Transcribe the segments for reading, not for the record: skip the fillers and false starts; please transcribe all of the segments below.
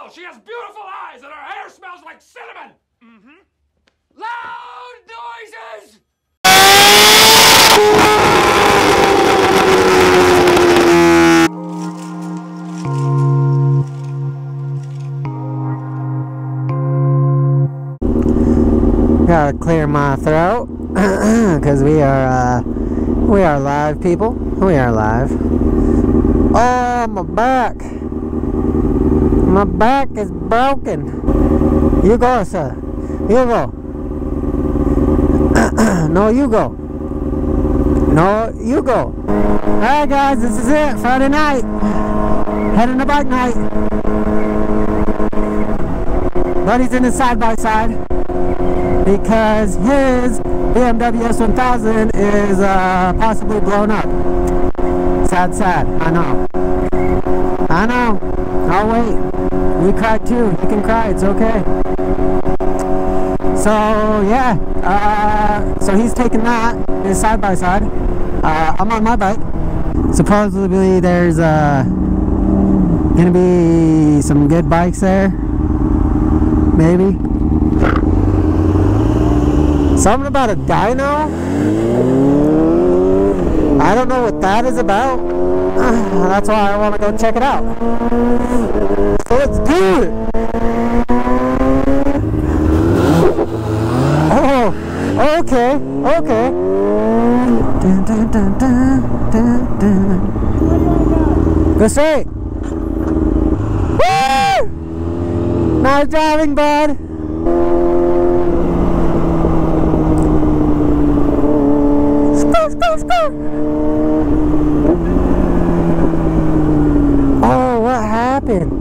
beautiful. She has beautiful eyes and her hair smells like cinnamon. Loud noises. Gotta clear my throat because we are live, people. We are live. Oh, my back. My back is broken. You go, sir. You go. No, you go. No, you go. Alright, guys, this is it. Friday night. Heading to bike night. Buddy's in his side-by-side because his BMW S1000 is possibly blown up. Sad, sad. I know. I know. Oh, wait. We cried too. You can cry. It's okay. So, yeah. So he's taking that. His side-by-side. I'm on my bike. Supposedly there's gonna be some good bikes there. Maybe. Something about a dyno? I don't know what that is about. That's why I want to go check it out. So let's do it! Oh, okay, okay. Dun, dun, dun, dun, dun, dun. Go straight! Woo! Nice driving, bud! Oh, what happened?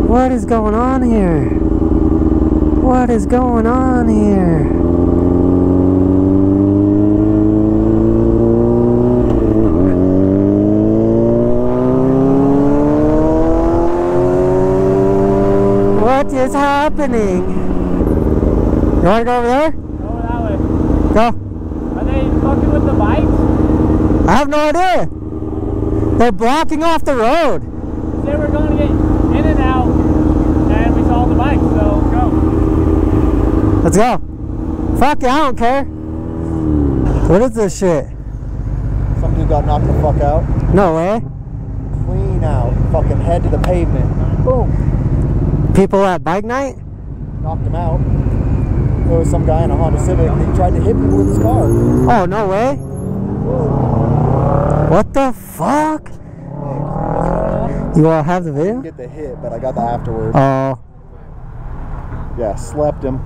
What is going on here? What is going on here? What is happening? You want to go over there? Go that way. Go. Are they fucking with the bikes? I have no idea. They're blocking off the road. They were going to get in and out, and we saw the bikes, so go. Let's go. Fuck it, I don't care. What is this shit? Some dude got knocked the fuck out. No way. Clean out. Fucking head to the pavement. Boom. People at bike night? Knocked him out. There was some guy in a Honda Civic. He tried to hit me with his car. Oh, no way. What the fuck? You all have the I video? didn't get the hit, but I got the afterwards. Oh. Yeah, slept him.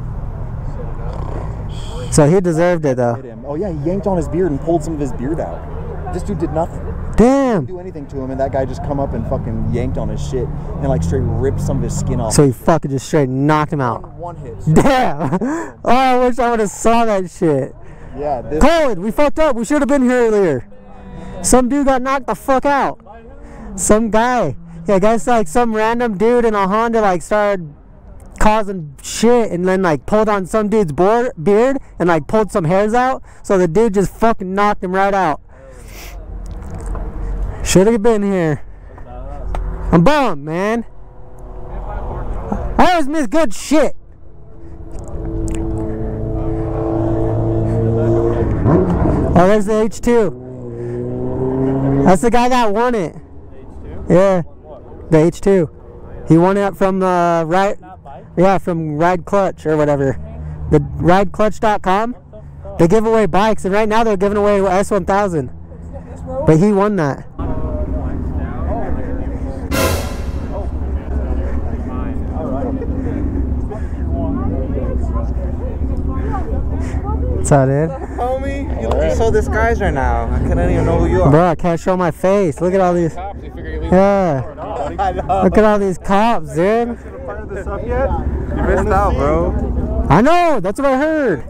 So he deserved it though. Hit him. Oh yeah, he yanked on his beard and pulled some of his beard out. This dude did nothing. Damn. Didn't do anything to him, and that guy just come up and fucking yanked on his shit and like straight ripped some of his skin off. So he fucking just straight knocked him out. One hit. Damn. Oh, I wish I would have saw that shit. Yeah. This Colin, we fucked up. We should have been here earlier. Some dude got knocked the fuck out. Some guy. Yeah, I guess like some random dude in a Honda like started causing shit and then like pulled on some dude's beard and like pulled some hairs out. So the dude just fucking knocked him right out. Should have been here. I'm bummed, man. I always miss good shit. Oh, there's the H2. That's the guy that won it. H2? Yeah, the H2. He won it from the from Ride Clutch or whatever. The rideclutch.com. They give away bikes, and right now they're giving away S1000. But he won that. What's up, dude? Homie, you so disguised right now. I couldn't even know who you are. Bro, I can't show my face. Look at all these. Yeah. Look at all these cops, dude. You missed out, bro. I know. That's what I heard.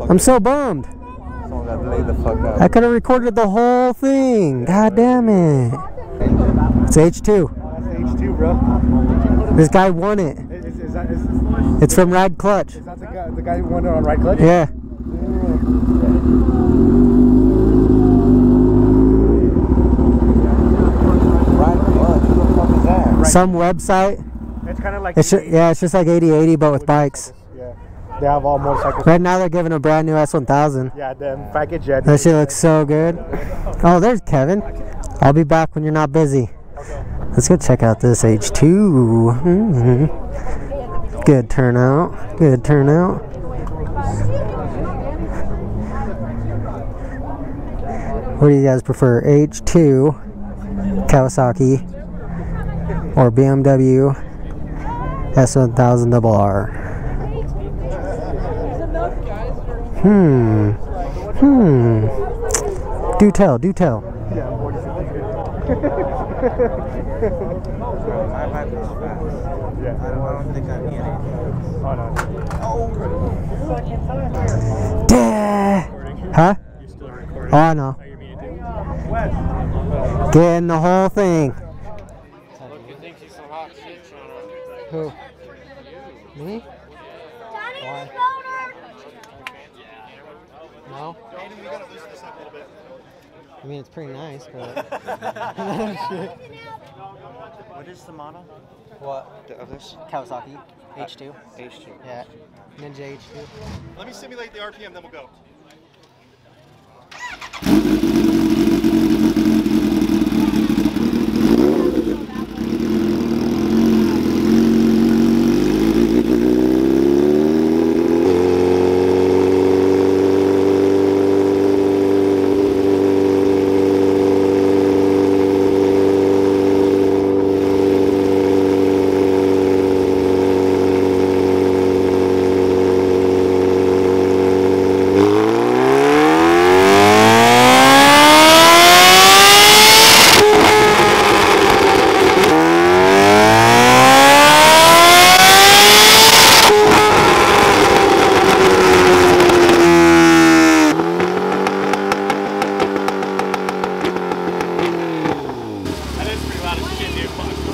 I'm so bummed. Someone got laid the fuck out. I could have recorded the whole thing. God damn it. It's H2. That's H2, bro. This guy won it. It's from Ride Clutch. Is that the guy who won it on Ride Clutch? Yeah. Ride Clutch. Who the fuck is that? Some website. It's kind of like yeah, it's just like 80/80, but with bikes. Yeah, they have all motorcycles. Right now they're giving a brand new S1000. Yeah, the package. Yeah, That shit looks so good. Oh, there's Kevin. I'll be back when you're not busy. Let's go check out this H2. Good turnout. Good turnout. What do you guys prefer? H2, Kawasaki, or BMW S1000RR? Do tell, do tell. I don't think I need it. Huh? Oh, I know. Getting the whole thing. Who? Me? Why? No? I mean, it's pretty nice, but... What is the model? What? Of this? Kawasaki. H2. H2. Yeah. Ninja H2. Let me simulate the RPM, then we'll go.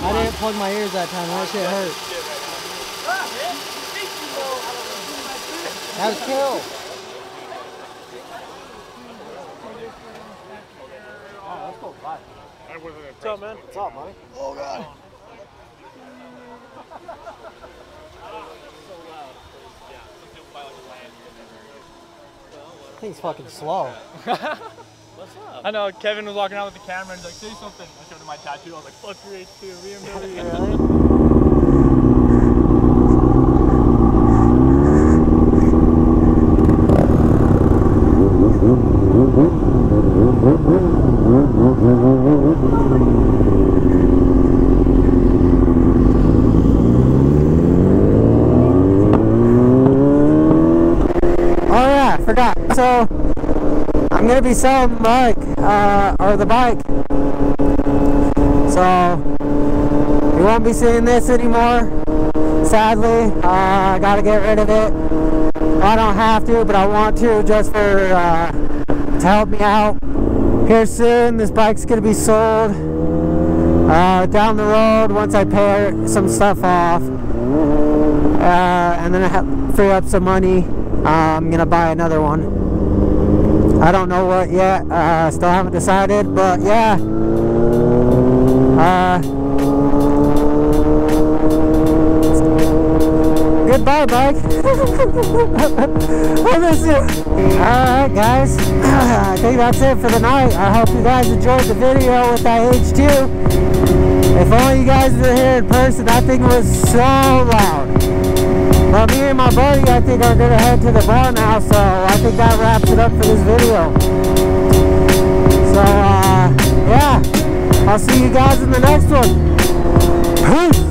I didn't plug my ears that time. That shit hurt. That was cool. What's up, man? What's up, buddy? Oh, God. I think it's fucking slow. I know, Kevin was walking around with the camera and he's like, say something. I showed him my tattoo. I was like, fuck your H2, BMW. Oh yeah, I forgot. So I'm gonna be selling the bike, or the bike. So you won't be seeing this anymore. Sadly, I gotta get rid of it. I don't have to, but I want to, just for to help me out. Here soon, this bike's gonna be sold. Down the road, once I pay some stuff off, and then I free up some money, I'm gonna buy another one. I don't know what yet, still haven't decided, but yeah. Goodbye, bike. I miss you. Alright, guys. I think that's it for the night. I hope you guys enjoyed the video with that H2. If only you guys were here in person, that thing was so loud. But me and my buddy, I think, are going to head to the bar now, so I think that wraps it up for this video. So, yeah, I'll see you guys in the next one. Peace!